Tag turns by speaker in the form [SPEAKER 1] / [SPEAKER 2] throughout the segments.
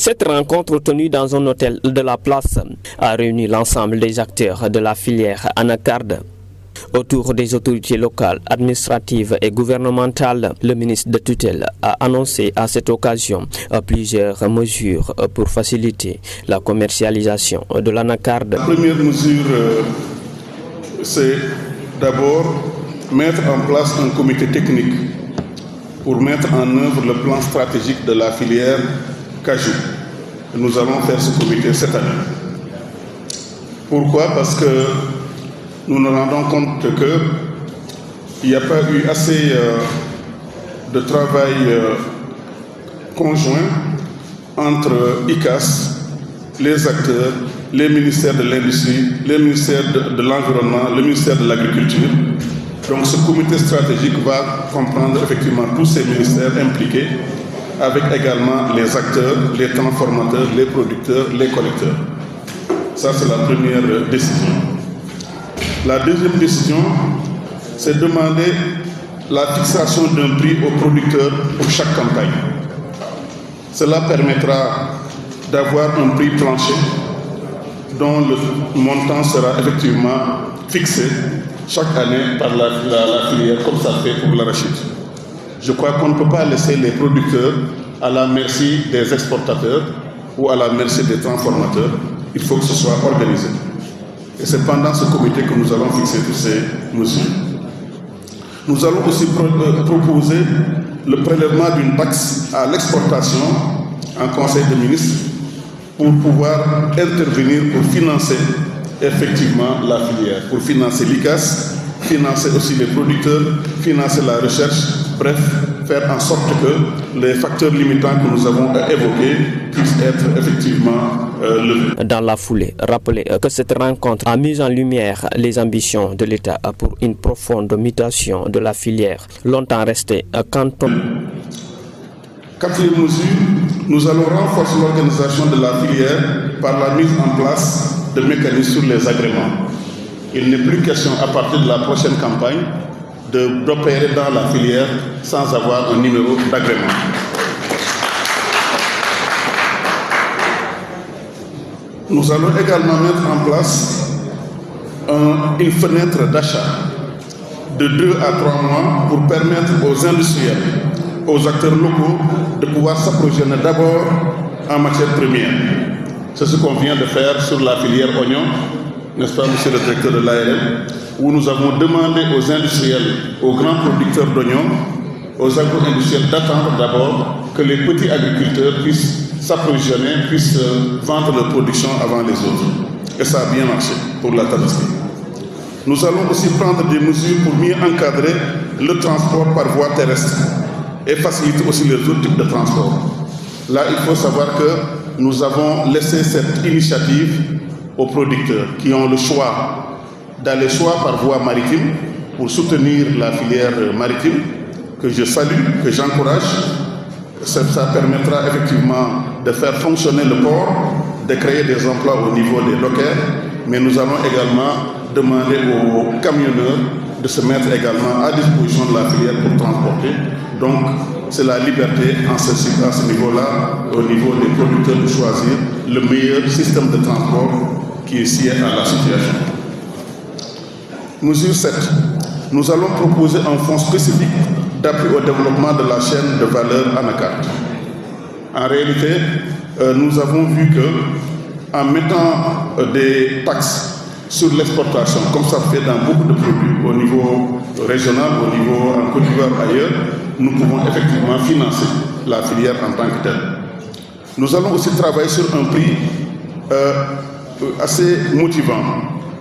[SPEAKER 1] Cette rencontre tenue dans un hôtel de la place a réuni l'ensemble des acteurs de la filière anacarde. Autour des autorités locales, administratives et gouvernementales, le ministre de tutelle a annoncé à cette occasion plusieurs mesures pour faciliter la commercialisation de l'anacarde.
[SPEAKER 2] La première mesure, c'est d'abord mettre en place un comité technique pour mettre en œuvre le plan stratégique de la filière cajou. Nous allons faire ce comité cette année. Pourquoi? Parce que nous nous rendons compte qu'il n'y a pas eu assez de travail conjoint entre ICAS, les acteurs, les ministères de l'Industrie, les ministères de l'Environnement, le ministère de l'Agriculture. Donc ce comité stratégique va comprendre effectivement tous ces ministères impliqués, avec également les acteurs, les transformateurs, les producteurs, les collecteurs. Ça, c'est la première décision. La deuxième décision, c'est demander la fixation d'un prix aux producteurs pour chaque campagne. Cela permettra d'avoir un prix plancher dont le montant sera effectivement fixé chaque année par la filière, comme ça fait pour l'arachide. Je crois qu'on ne peut pas laisser les producteurs à la merci des exportateurs ou à la merci des transformateurs. Il faut que ce soit organisé. Et c'est pendant ce comité que nous allons fixer toutes ces mesures. Nous allons aussi proposer le prélèvement d'une taxe à l'exportation en Conseil des ministres pour pouvoir intervenir pour financer effectivement la filière, pour financer l'ICAS, financer aussi les producteurs, financer la recherche, bref, faire en sorte que les facteurs limitants que nous avons évoqués puissent être effectivement levés.
[SPEAKER 1] Dans la foulée, rappelez que cette rencontre a mis en lumière les ambitions de l'État pour une profonde mutation de la filière, longtemps restée cantonné.
[SPEAKER 2] Quatrième mesure, nous allons renforcer l'organisation de la filière par la mise en place de mécanismes sur les agréments. Il n'est plus question à partir de la prochaine campagne d'opérer dans la filière sans avoir un numéro d'agrément. Nous allons également mettre en place une fenêtre d'achat de 2 à 3 mois pour permettre aux industriels, aux acteurs locaux de pouvoir s'approvisionner d'abord en matière première. C'est ce qu'on vient de faire sur la filière oignon, n'est-ce pas, monsieur le directeur de l'ARM, où nous avons demandé aux industriels, aux grands producteurs d'oignons, aux agro-industriels d'attendre d'abord que les petits agriculteurs puissent s'approvisionner, puissent vendre leur production avant les autres. Et ça a bien marché pour la Tabaski. Nous allons aussi prendre des mesures pour mieux encadrer le transport par voie terrestre et faciliter aussi les autres types de transport. Là, il faut savoir que nous avons laissé cette initiative aux producteurs qui ont le choix d'aller soit par voie maritime pour soutenir la filière maritime, que je salue, que j'encourage. Ça permettra effectivement de faire fonctionner le port, de créer des emplois au niveau des dockers, mais nous allons également demander aux camionneurs de se mettre également à disposition de la filière pour transporter. Donc, c'est la liberté à ce niveau-là, au niveau des producteurs, de choisir le meilleur système de transport qui est sien à la situation. Mesure 7. Nous allons proposer un fonds spécifique d'appui au développement de la chaîne de valeur anacarde. En réalité, nous avons vu que en mettant des taxes sur l'exportation, comme ça se fait dans beaucoup de produits, au niveau régional, au niveau en Côte d'Ivoire, ailleurs, nous pouvons effectivement financer la filière en tant que telle. Nous allons aussi travailler sur un prix assez motivant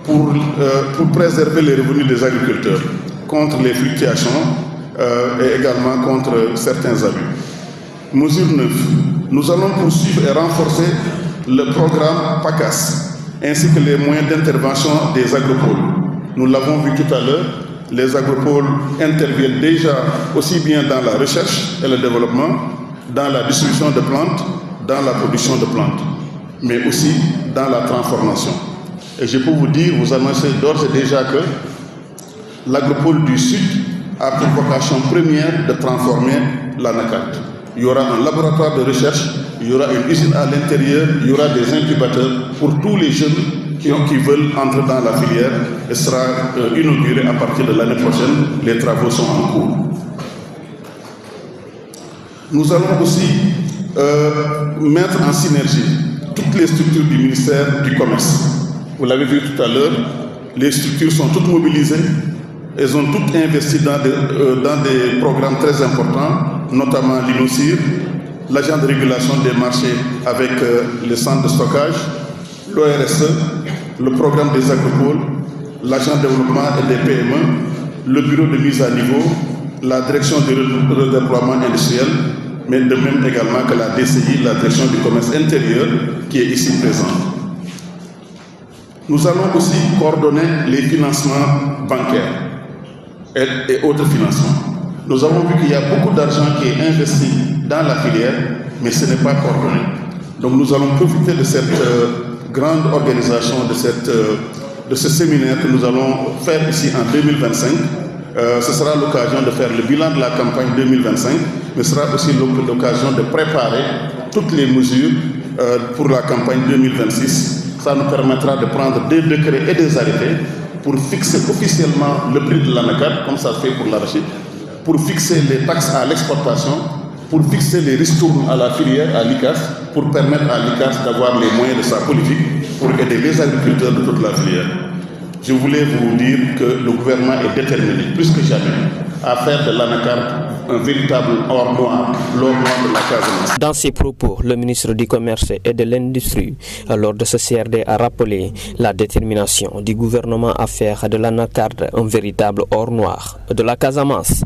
[SPEAKER 2] pour préserver les revenus des agriculteurs contre les fluctuations et également contre certains abus. Mesure 9. Nous allons poursuivre et renforcer le programme PACAS ainsi que les moyens d'intervention des agropoles. Nous l'avons vu tout à l'heure, les agropoles interviennent déjà aussi bien dans la recherche et le développement, dans la distribution de plantes, dans la production de plantes, mais aussi dans la transformation. Et je peux vous dire, vous annoncez d'ores et déjà que l'agropole du Sud a pour vocation première de transformer l'anacarde. Il y aura un laboratoire de recherche, il y aura une usine à l'intérieur, il y aura des incubateurs pour tous les jeunes qui veulent entrer dans la filière et sera inauguré à partir de l'année prochaine. Les travaux sont en cours. Nous allons aussi mettre en synergie toutes les structures du ministère du Commerce. Vous l'avez vu tout à l'heure, les structures sont toutes mobilisées. Elles ont toutes investi dans des programmes très importants, notamment l'INOCIR, l'agent de régulation des marchés avec les centres de stockage, l'ORSE, le programme des agropoles, l'agent de développement et des PME, le bureau de mise à niveau, la direction du redéploiement industriel, mais de même également que la DCI, la direction du commerce intérieur, qui est ici présente. Nous allons aussi coordonner les financements bancaires et autres financements. Nous avons vu qu'il y a beaucoup d'argent qui est investi dans la filière, mais ce n'est pas coordonné. Donc nous allons profiter de cette grande organisation, de ce séminaire que nous allons faire ici en 2025. Ce sera l'occasion de faire le bilan de la campagne 2025, mais ce sera aussi l'occasion de préparer toutes les mesures pour la campagne 2026. Ça nous permettra de prendre des décrets et des arrêtés pour fixer officiellement le prix de l'anacarde, comme ça se fait pour l'arachide, pour fixer les taxes à l'exportation, pour fixer les ristournes à la filière, à l'ICAS, pour permettre à l'ICAS d'avoir les moyens de sa politique pour aider les agriculteurs de toute la filière. Je voulais vous dire que le gouvernement est déterminé, plus que jamais, à faire de l'anacarde un véritable or noir, l'or noir de la Casamance.
[SPEAKER 1] Dans ses propos, le ministre du Commerce et de l'Industrie, lors de ce CRD, a rappelé la détermination du gouvernement à faire de l'anacarde un véritable or noir de la Casamance.